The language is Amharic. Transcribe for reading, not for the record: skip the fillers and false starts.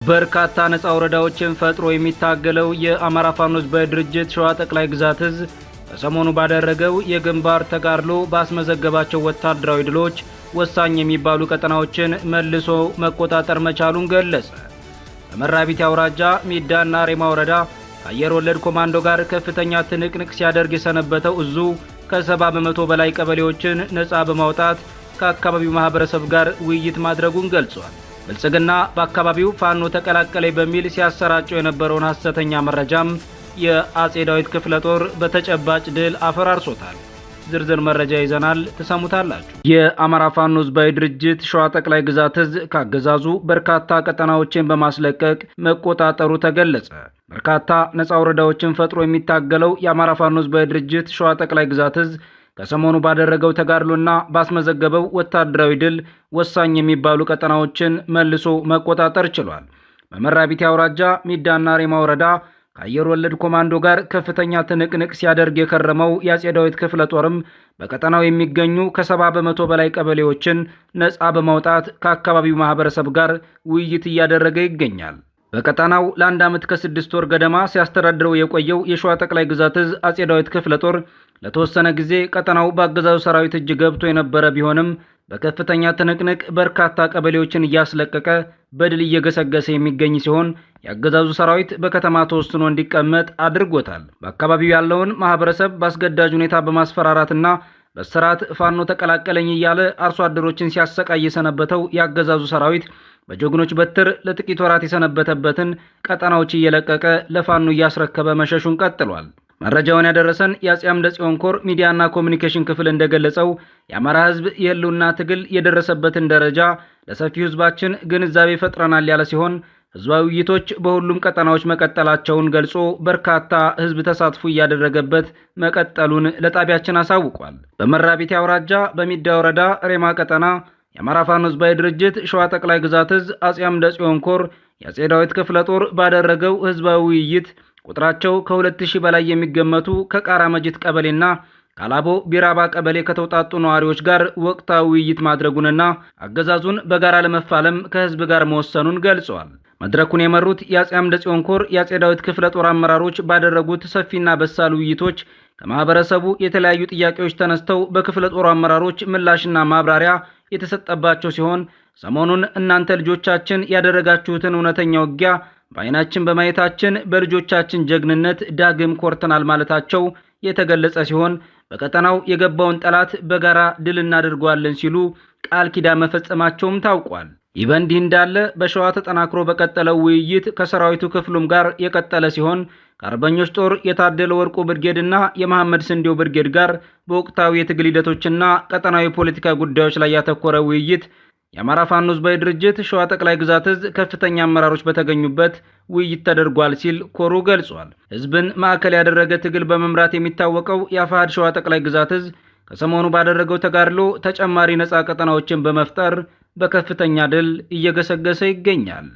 በርካታ ነፃ ወረዳዎችን ፈጥሮ የሚታገለው የአማራ ፋኖ ሕዝባዊ ድርጅት ሸዋ ጠቅላይ ግዛት እዝ በሰሞኑ ባደረገው የግንባር ተጋድሎ ባስመዘገባቸው ወታደራዊ ድሎች ወሳኝ የሚባሉ ቀጠናዎችን መልሶ መቆጣጠር መቻሉን ገለጸ። በመራቢት አውራጃ ሚዳና ሬማ ወረዳ ከአየር ወለድ ኮማንዶ ጋር ከፍተኛ ትንቅንቅ ሲያደርግ የሰነበተው እዙ ከ70 በመቶ በላይ ቀበሌዎችን ነፃ በማውጣት ከአካባቢው ማህበረሰብ ጋር ውይይት ማድረጉን ገልጿል። ብልጽግና በአካባቢው ፋኖ ተቀላቀለ በሚል ሲያሰራጨው የነበረውን ሐሰተኛ መረጃም የአጼ ዳዊት ክፍለ ጦር በተጨባጭ ድል አፈራርሶታል። ዝርዝር መረጃ ይዘናል፣ ተሰሙታላችሁ። የአማራ ፋኖ ሕዝባዊ ድርጅት ሸዋ ጠቅላይ ግዛት እዝ ካገዛዙ በርካታ ቀጠናዎችን በማስለቀቅ መቆጣጠሩ ተገለጸ። በርካታ ነፃ ወረዳዎችን ፈጥሮ የሚታገለው የአማራ ፋኖ ሕዝባዊ ድርጅት ሸዋ ጠቅላይ ግዛት እዝ ከሰሞኑ ባደረገው ተጋድሎና ባስመዘገበው ወታደራዊ ድል ወሳኝ የሚባሉ ቀጠናዎችን መልሶ መቆጣጠር ችሏል። በመራቢት አውራጃ ሚዳና ሬማ ወረዳ ከአየር ወለድ ኮማንዶ ጋር ከፍተኛ ትንቅንቅ ሲያደርግ የከረመው የአጼ ዳዊት ክፍለ ጦርም በቀጠናው የሚገኙ ከ70 በመቶ በላይ ቀበሌዎችን ነፃ በማውጣት ከአካባቢው ማህበረሰብ ጋር ውይይት እያደረገ ይገኛል። በቀጠናው ለአንድ ዓመት ከ6 ወር ገደማ ሲያስተዳድረው የቆየው የሸዋ ጠቅላይ ግዛት እዝ አጼ ዳዊት ክፍለ ጦር ለተወሰነ ጊዜ ቀጠናው በአገዛዙ ሰራዊት እጅ ገብቶ የነበረ ቢሆንም በከፍተኛ ትንቅንቅ በርካታ ቀበሌዎችን እያስለቀቀ በድል እየገሰገሰ የሚገኝ ሲሆን የአገዛዙ ሰራዊት በከተማ ተወስኖ እንዲቀመጥ አድርጎታል። በአካባቢው ያለውን ማህበረሰብ በአስገዳጅ ሁኔታ በማስፈራራትና በስርዓት ፋኖ ተቀላቀለኝ እያለ አርሶ አደሮችን ሲያሰቃይ የሰነበተው የአገዛዙ ሰራዊት በጀግኖች በትር ለጥቂት ወራት የሰነበተበትን ቀጠናዎች እየለቀቀ ለፋኖ እያስረከበ መሸሹን ቀጥሏል። መረጃውን ያደረሰን የአጼ አምደ ጽዮን ኮር ሚዲያና ኮሚኒኬሽን ክፍል እንደገለጸው የአማራ ሕዝብ የህልውና ትግል የደረሰበትን ደረጃ ለሰፊው ሕዝባችን ግንዛቤ ፈጥረናል ያለ ሲሆን ህዝባዊ ውይይቶች በሁሉም ቀጠናዎች መቀጠላቸውን ገልጾ በርካታ ህዝብ ተሳትፎ እያደረገበት መቀጠሉን ለጣቢያችን አሳውቋል። በመራቢት አውራጃ በሚዳ ወረዳ ሬማ ቀጠና የአማራ ፋኖ ሕዝባዊ ድርጅት ሸዋ ጠቅላይ ግዛት እዝ አጼ አምደ ጽዮን ኮር የአጼ ዳዊት ክፍለ ጦር ባደረገው ህዝባዊ ውይይት ቁጥራቸው ከ2000 በላይ የሚገመቱ ከቃራ መጅት ቀበሌና ካላቦ ቢራባ ቀበሌ ከተውጣጡ ነዋሪዎች ጋር ወቅታዊ ውይይት ማድረጉንና አገዛዙን በጋራ ለመፋለም ከህዝብ ጋር መወሰኑን ገልጸዋል። መድረኩን የመሩት የአጼ አምደ ጽዮን ኮር የአጼ ዳዊት ክፍለ ጦር አመራሮች ባደረጉት ሰፊና በሳል ውይይቶች ከማህበረሰቡ የተለያዩ ጥያቄዎች ተነስተው በክፍለ ጦሩ አመራሮች ምላሽና ማብራሪያ የተሰጠባቸው ሲሆን ሰሞኑን እናንተ ልጆቻችን ያደረጋችሁትን እውነተኛ ውጊያ በአይናችን በማየታችን በልጆቻችን ጀግንነት ዳግም ኮርተናል ማለታቸው የተገለጸ ሲሆን በቀጠናው የገባውን ጠላት በጋራ ድል እናደርገዋለን ሲሉ ቃል ኪዳን መፈጸማቸውም ታውቋል። ይህ በእንዲህ እንዳለ በሸዋ ተጠናክሮ በቀጠለው ውይይት ከሰራዊቱ ክፍሉም ጋር የቀጠለ ሲሆን ከአርበኞች ጦር የታደለ ወርቁ ብርጌድና የመሐመድ ስንዴው ብርጌድ ጋር በወቅታዊ የትግል ሂደቶችና ቀጠናዊ ፖለቲካ ጉዳዮች ላይ ያተኮረ ውይይት የአማራ ፋኖ ሕዝባዊ ድርጅት ሸዋ ጠቅላይ ግዛት እዝ ከፍተኛ አመራሮች በተገኙበት ውይይት ተደርጓል ሲል ኮሩ ገልጿል። ህዝብን ማዕከል ያደረገ ትግል በመምራት የሚታወቀው የአፋሕድ ሸዋ ጠቅላይ ግዛት እዝ ከሰሞኑ ባደረገው ተጋድሎ ተጨማሪ ነፃ ቀጠናዎችን በመፍጠር በከፍተኛ ድል እየገሰገሰ ይገኛል።